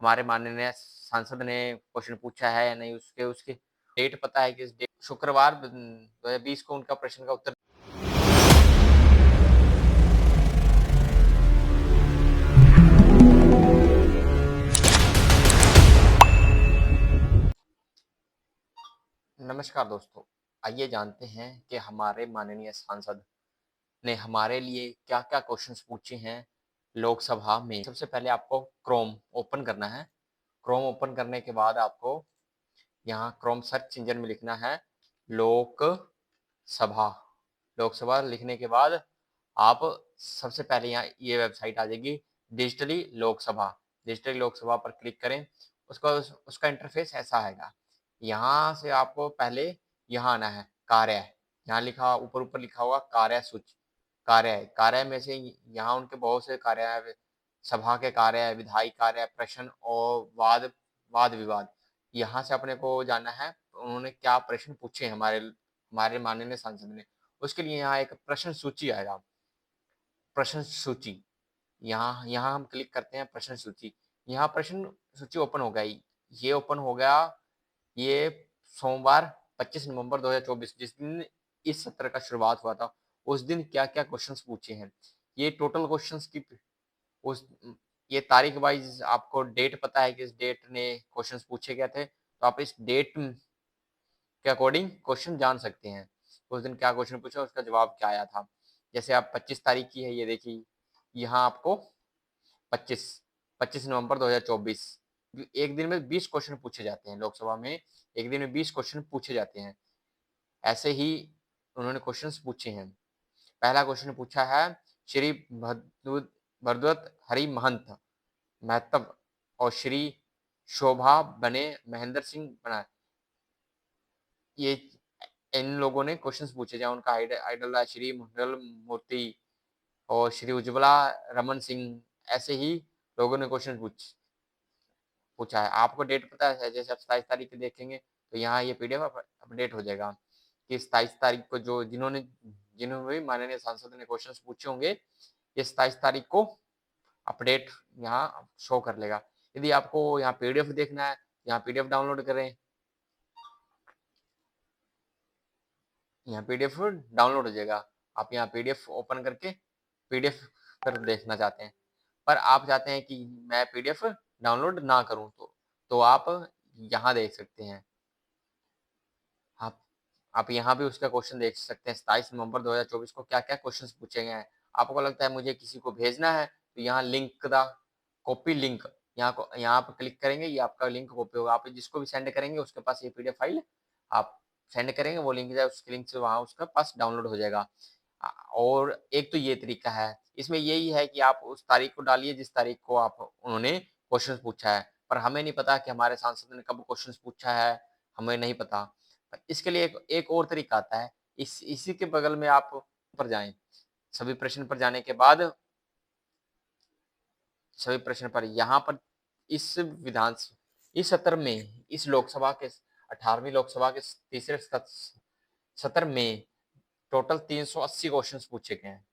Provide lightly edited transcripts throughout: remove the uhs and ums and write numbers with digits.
हमारे माननीय सांसद ने क्वेश्चन पूछा है या नहीं, उसके उसकी डेट पता है, किस डेट शुक्रवार 2020 को उनका प्रश्न का उत्तर। नमस्कार दोस्तों, आइए जानते हैं कि हमारे माननीय सांसद ने हमारे लिए क्या-क्या क्वेश्चंस पूछे हैं लोकसभा में। सबसे पहले आपको क्रोम ओपन करना है। क्रोम ओपन करने के बाद आपको यहाँ क्रोम सर्च इंजन में लिखना है लोकसभा। लोकसभा लिखने के बाद आप सबसे पहले यहाँ ये वेबसाइट आ जाएगी डिजिटली लोकसभा। डिजिटली लोकसभा पर क्लिक करें। उसका इंटरफेस ऐसा आएगा। यहाँ से आपको पहले यहाँ आना है कार्य। यहाँ लिखा ऊपर लिखा होगा कार्य सूची। कार्य में से यहाँ उनके बहुत से कार्य है। सभा के कार्य, विधायी कार्य, प्रश्न और वाद विवाद। यहाँ से अपने को जानना है उन्होंने क्या प्रश्न पूछे हमारे हमारे माननीय सांसद ने। उसके लिए यहाँ एक प्रश्न सूची आएगा। प्रश्न सूची यहाँ यहाँ हम क्लिक करते हैं प्रश्न सूची। यहाँ प्रश्न सूची ओपन हो गई। ये ओपन हो गया। ये सोमवार 25 नवंबर 2024 जिस दिन इस सत्र का शुरुआत हुआ था, उस दिन क्या-क्या क्वेश्चंस पूछे हैं। ये टोटल क्वेश्चंस की उस ये तारीख वाइज आपको डेट पता है, किस डेट ने क्वेश्चंस पूछे गए थे, तो आप इस डेट के अकॉर्डिंग क्वेश्चन जान सकते हैं। उस दिन क्या क्वेश्चन पूछा, उसका जवाब क्या आया था। जैसे आप 25 तारीख की है, ये देखिए यहाँ आपको 25 25 नवंबर 2024 एक दिन में 20 क्वेश्चन पूछे जाते हैं लोकसभा में। एक दिन में 20 क्वेश्चन पूछे जाते हैं। ऐसे ही उन्होंने क्वेश्चंस पूछे हैं। पहला क्वेश्चन पूछा है श्री भरद्वत हरि महतब और श्री शोभा बने महेंद्र सिंह बना। ये इन लोगों ने क्वेश्चंस पूछे जहाँ उनका आइडल है श्री मंगल मूर्ति और श्री उज्ज्वला रमन सिंह। ऐसे ही लोगों ने क्वेश्चन पूछा है। आपको डेट पता है, जैसे आप 27 तारीख को देखेंगे तो यहाँ ये पीडीएफ अपडेट हो जाएगा कि 27 तारीख को जिन्होंने भी माननीय सांसद ने क्वेश्चन पूछे होंगे, ये 27 तारीख को अपडेट यहाँ शो कर लेगा। यदि आपको यहाँ पीडीएफ देखना है, यहाँ पीडीएफ डाउनलोड करें। यहाँ पीडीएफ डाउनलोड हो जाएगा। आप यहाँ पीडीएफ ओपन करके पीडीएफ पर देखना चाहते हैं, पर आप चाहते हैं कि मैं पीडीएफ डाउनलोड ना करूं, तो आप यहाँ देख सकते हैं। आप आप यहाँ भी उसका क्वेश्चन देख सकते हैं। 27 नवंबर 2024 को क्या क्या क्वेश्चन पूछे गए हैं। आपको लगता है मुझे किसी को भेजना है, तो यहाँ लिंक द कॉपी लिंक, यहाँ पर क्लिक करेंगे, ये आपका लिंक कॉपी होगा। आप जिसको भी सेंड करेंगे उसके पास ये पीडीएफ फाइल आप सेंड करेंगे, वो लिंक जाए उसके लिंक से वहाँ उसका पास डाउनलोड हो जाएगा। और एक तो ये तरीका है। इसमें यही है कि आप उस तारीख को डालिए जिस तारीख को आप उन्होंने क्वेश्चन पूछा है, पर हमें नहीं पता कि हमारे सांसद ने कब क्वेश्चन पूछा है, हमें नहीं पता। इसके लिए एक और तरीका आता है। इसी के बगल में आप पर जाएं। सभी प्रश्न पर जाने के बाद सभी प्रश्न पर यहाँ पर इस इस सत्र में इस लोकसभा के 18वीं लोकसभा के तीसरे सत्र में टोटल 380 क्वेश्चंस पूछे गए हैं।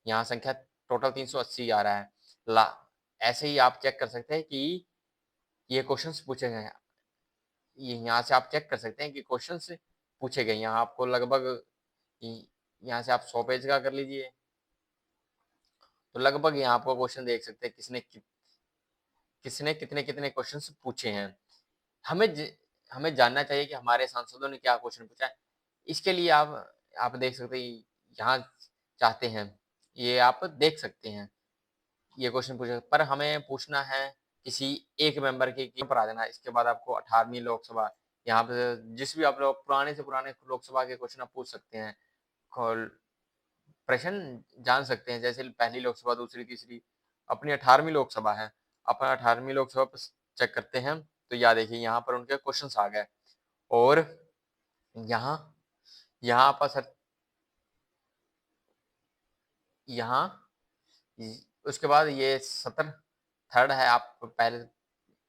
यहाँ संख्या टोटल 380 आ रहा है। ऐसे ही आप चेक कर सकते हैं कि ये क्वेश्चंस पूछे गए हैं। ये यहाँ से आप चेक कर सकते हैं कि क्वेश्चंस पूछे गए। यहाँ आपको लगभग यहाँ से आप 100 पेज का कर लीजिए, तो लगभग यहाँ आपको क्वेश्चन देख सकते हैं किसने कितने कितने क्वेश्चंस पूछे हैं। हमें जानना चाहिए कि हमारे सांसदों ने क्या क्वेश्चन पूछा है। इसके लिए आप देख सकते हैं, यहाँ चाहते हैं ये आप देख सकते हैं ये क्वेश्चन पूछे, पर हमें पूछना है किसी एक मेंबर के पर आ जाना। इसके बाद आपको 18वीं लोकसभा, यहाँ पे जिस भी आप लोग पुराने से पुराने लोकसभा के क्वेश्चन आप पूछ सकते हैं, प्रश्न जान सकते हैं। जैसे पहली लोकसभा, दूसरी, तीसरी, अपनी 18वीं लोकसभा है। अपन 18वीं लोकसभा पर चेक करते हैं, तो या देखिए यहाँ पर उनके क्वेश्चंस आ गए। और यहाँ यहाँ पर सर यहाँ उसके बाद ये सत्र थर्ड है। आप पहले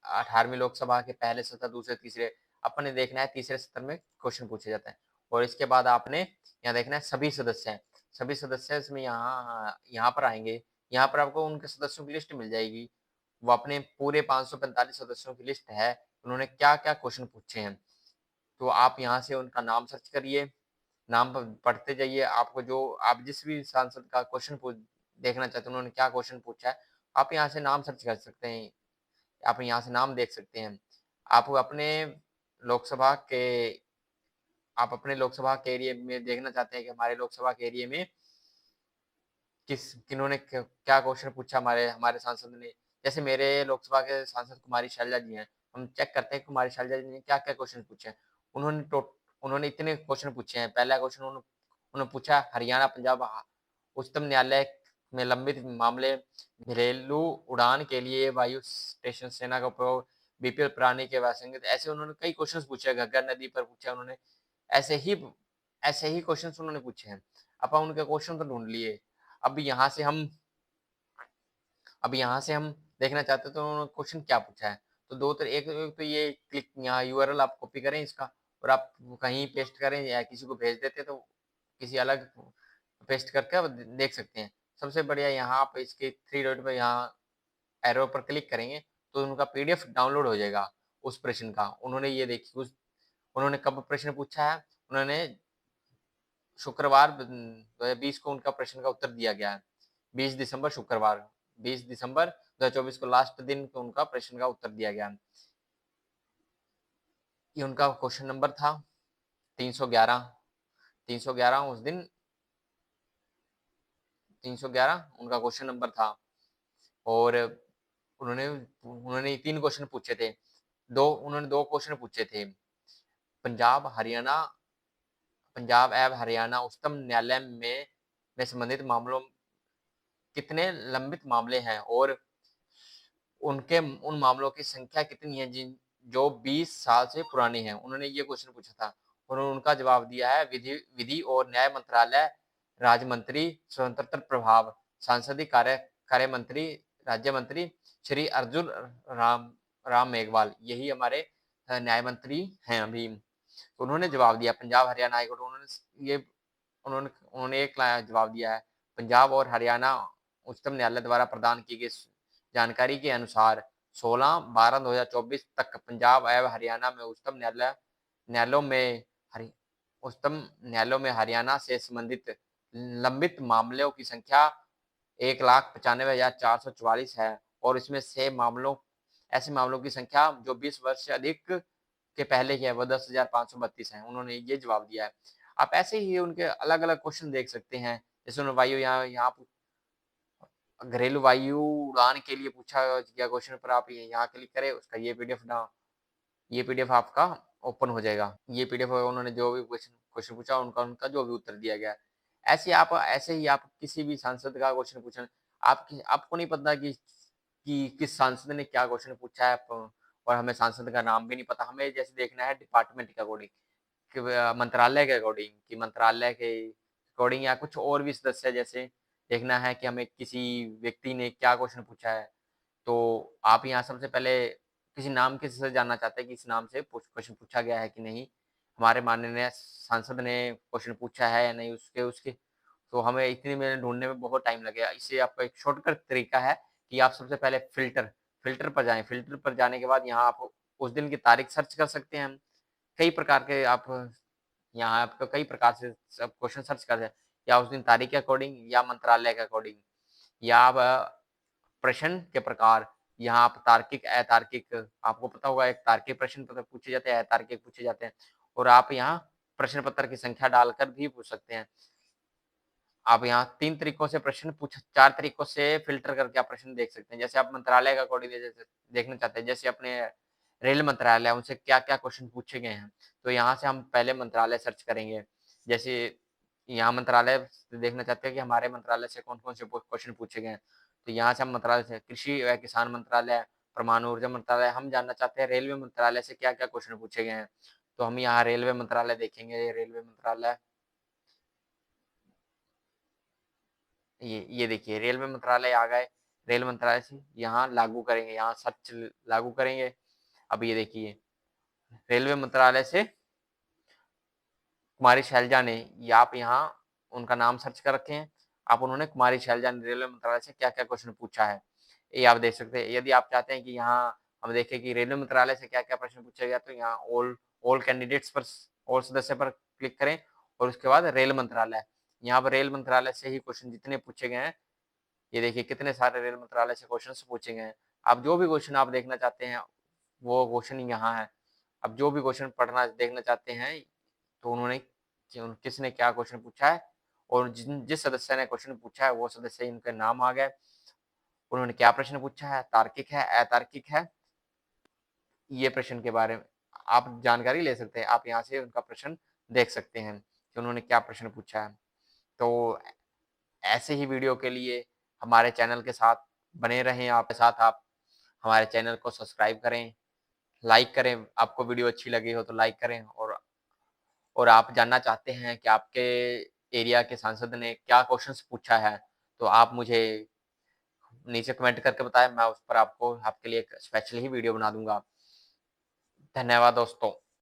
18वीं लोकसभा के पहले सत्र, दूसरे, तीसरे अपने देखना है। तीसरे सत्र में क्वेश्चन पूछे जाते हैं। और इसके बाद आपने यहाँ देखना है सभी सदस्य हैं। सभी सदस्य इसमें यहाँ यहाँ पर आएंगे। यहाँ पर आपको उनके सदस्यों की लिस्ट मिल जाएगी। वो अपने पूरे 545 सदस्यों की लिस्ट है, उन्होंने क्या-क्या क्वेश्चन पूछे हैं। तो आप यहाँ से उनका नाम सर्च करिए, नाम पढ़ते जाइए, आपको जो आप जिस भी सांसद का क्वेश्चन देखना चाहते हैं, उन्होंने क्या क्वेश्चन पूछा है, आप यहाँ से नाम सर्च कर सकते हैं। आप यहाँ से नाम देख सकते हैं। आप अपने लोकसभा के आप अपने लोकसभा के एरिया में देखना चाहते हैं कि हमारे लोकसभा के एरिया में किन्होंने क्या क्वेश्चन पूछा हमारे हमारे सांसद ने। जैसे मेरे लोकसभा के सांसद कुमारी शैलजा जी हैं, हम चेक करते हैं कुमारी शैलजा जी ने क्या-क्या क्वेश्चन पूछे हैं। उन्होंने टो उन्होंने इतने क्वेश्चन पूछे हैं। पहला क्वेश्चन उन्होंने पूछा हरियाणा पंजाब उच्चतम न्यायालय में लंबित मामले, घरेलू उड़ान के लिए वायु स्टेशन सेना का उपयोग, बीपीएल प्राणी के वासंगत, ऐसे उन्होंने कई क्वेश्चन पूछे हैं। घग्गर नदी पर पूछा उन्होंने। ऐसे ही ऐसे ही क्वेश्चन उन्होंने पूछे हैं। अपन उनके क्वेश्चन तो ढूंढ लिए। अब यहाँ से हम अब यहाँ से हम देखना चाहते हैं तो उन्होंने क्वेश्चन क्या पूछा है। तो दो तर एक तो ये क्लिक यहाँ यूआरएल आप कॉपी करें इसका और आप कहीं पेस्ट करें या किसी को भेज देते तो किसी अलग पेस्ट करके आप देख सकते हैं। सबसे बढ़िया यहाँ आप इसके 3 डॉट पे यहाँ एरो पर क्लिक करेंगे तो उनका पीडीएफ डाउनलोड हो जाएगा उस प्रश्न का। उन्होंने ये देखिए उन्होंने कब प्रश्न पूछा है, उन्होंने शुक्रवार 20 को उनका प्रश्न का उत्तर दिया गया है। 20 दिसंबर शुक्रवार 20 दिसंबर 2024 को लास्ट दिन को उनका प्रश्न का उत्तर दिया गया। ये उनका क्वेश्चन नंबर था 311 311 उस दिन 311 उनका क्वेश्चन नंबर था। और उन्होंने उन्होंने 3 क्वेश्चन पूछे थे। उन्होंने 2 क्वेश्चन पूछे थे। पंजाब हरियाणा पंजाब एवं हरियाणा उच्चतम न्यायालय में संबंधित मामलों कितने लंबित मामले हैं और उनके उन मामलों की संख्या कितनी है जो 20 साल से पुराने हैं। उन्होंने ये क्वेश्चन पूछा था और उनका जवाब दिया है विधि और न्याय मंत्रालय राज्य मंत्री स्वतंत्र प्रभाव सांसदीय कार्य मंत्री राज्य मंत्री श्री अर्जुन राम राम मेघवाल, यही हमारे न्याय मंत्री हैं अभी। उन्होंने जवाब दिया पंजाब हरियाणा हाईकोर्ट, उन्होंने एक जवाब दिया है। पंजाब और हरियाणा उच्चतम न्यायालय द्वारा प्रदान की गई जानकारी के अनुसार 16/12/2024 तक पंजाब एवं हरियाणा में न्यायालयों में उच्चतम न्यायालयों में हरियाणा से संबंधित लंबित मामलों की संख्या 1,95,444 है और इसमें से ऐसे मामलों की संख्या जो 20 वर्ष से अधिक के पहले की है वो 10,532 है। उन्होंने ये जवाब दिया है। आप ऐसे ही उनके अलग-अलग क्वेश्चन देख सकते हैं। जैसे उन्होंने वायु यहाँ घरेलू वायु उड़ान के लिए पूछा गया क्वेश्चन पर आप यहाँ क्लिक करें, उसका ये पीडीएफ आपका ओपन हो जाएगा। ये पीडीएफ उन्होंने जो भी क्वेश्चन पूछा उनका उनका जो भी उत्तर दिया गया है। ऐसे ही आप किसी भी सांसद का क्वेश्चन पूछें, आपको नहीं पता कि किस सांसद ने क्या क्वेश्चन पूछा है और हमें सांसद का नाम भी नहीं पता। हमें जैसे देखना है डिपार्टमेंट के अकॉर्डिंग कि मंत्रालय के अकॉर्डिंग कि मंत्रालय के अकॉर्डिंग या कुछ और भी सदस्य जैसे देखना है कि हमें किसी व्यक्ति ने क्या क्वेश्चन पूछा है। तो आप यहाँ सबसे पहले किसी नाम के से जानना चाहते हैं कि इस नाम से क्वेश्चन पूछा गया है कि नहीं, हमारे माननीय सांसद ने क्वेश्चन पूछा है या नहीं, उसके उसके तो हमें इतने में ढूँढने में बहुत टाइम लगेगा। इससे आपका एक शॉर्टकट तरीका है कि आप सबसे पहले फ़िल्टर पर जाएँ। फ़िल्टर पर जाने के बाद यहाँ आप उस दिन की तारीख सर्च कर सकते हैं। कई प्रकार के आप यहाँ आपको कई प्रकार से सब क्वेश्चन सर्च कर या उस दिन तारीख के अकॉर्डिंग या मंत्रालय के अकॉर्डिंग या आप प्रश्न के प्रकार यहाँ आप तार्किक, अतार्किक आपको पता होगा एक तार्किक प्रश्न पत्र पूछे जाते हैं, अतार्किक पूछे जाते हैं और आप यहाँ प्रश्न पत्र की संख्या डालकर भी पूछ सकते हैं। आप यहाँ 3 तरीकों से प्रश्न पूछ 4 तरीकों से फ़िल्टर करके आप प्रश्न देख सकते हैं। जैसे आप मंत्रालय का अकॉर्डिंग जैसे देखना चाहते हैं, जैसे अपने रेल मंत्रालय है, उनसे क्या-क्या क्वेश्चन पूछे गए हैं। तो यहाँ से हम पहले मंत्रालय सर्च करेंगे। जैसे यहाँ मंत्रालय देखना चाहते हैं कि हमारे मंत्रालय से कौन-कौन से क्वेश्चन पूछे गए हैं। तो यहाँ से हम मंत्रालय से कृषि व किसान मंत्रालय, परमाणु ऊर्जा मंत्रालय, हम जानना चाहते हैं रेलवे मंत्रालय से क्या-क्या क्वेश्चन पूछे गए हैं। तो हम यहाँ रेलवे मंत्रालय देखेंगे, रेलवे मंत्रालय ये देखिए रेलवे मंत्रालय आ गए। रेल मंत्रालय से यहाँ लागू करेंगे, यहाँ सर्च लागू करेंगे। अब ये देखिए रेलवे मंत्रालय से कुमारी शैलजा ने या आप यहाँ उनका नाम सर्च कर रखे हैं। आप उन्होंने कुमारी शैलजा ने रेलवे मंत्रालय से क्या-क्या क्वेश्चन पूछा है। ये आप देख सकते हैं। यदि आप चाहते हैं कि यहाँ हम देखें कि रेलवे मंत्रालय से क्या-क्या प्रश्न पूछा गया, तो यहाँ ऑल कैंडिडेट्स पर ऑल सदस्य पर क्लिक करें और उसके बाद रेल मंत्रालय। यहाँ पर रेल मंत्रालय से ही क्वेश्चन जितने पूछे गए हैं, ये देखिए कितने सारे रेल मंत्रालय से क्वेश्चंस पूछे गए हैं। अब जो भी क्वेश्चन आप देखना चाहते हैं, वो क्वेश्चन यहाँ है। अब जो भी क्वेश्चन पढ़ना देखना चाहते हैं, तो उन्होंने किसने क्या क्वेश्चन पूछा है और जिस सदस्य ने क्वेश्चन पूछा है, वो सदस्य इनके नाम आ गए। उन्होंने क्या प्रश्न पूछा है, तार्किक है, अतार्किक है, ये प्रश्न के बारे में आप जानकारी ले सकते हैं। आप यहाँ से उनका प्रश्न देख सकते हैं कि उन्होंने क्या प्रश्न पूछा है। तो ऐसे ही वीडियो के लिए हमारे चैनल के साथ बने रहें, आपके साथ आप हमारे चैनल को सब्सक्राइब करें, लाइक करें। आपको वीडियो अच्छी लगी हो तो लाइक करें, और आप जानना चाहते हैं कि आपके एरिया के सांसद ने क्या क्वेश्चंस पूछा है, तो आप मुझे नीचे कमेंट करके बताएँ, मैं उस पर आपको आपके लिए एक स्पेशल ही वीडियो बना दूँगा। धन्यवाद दोस्तों।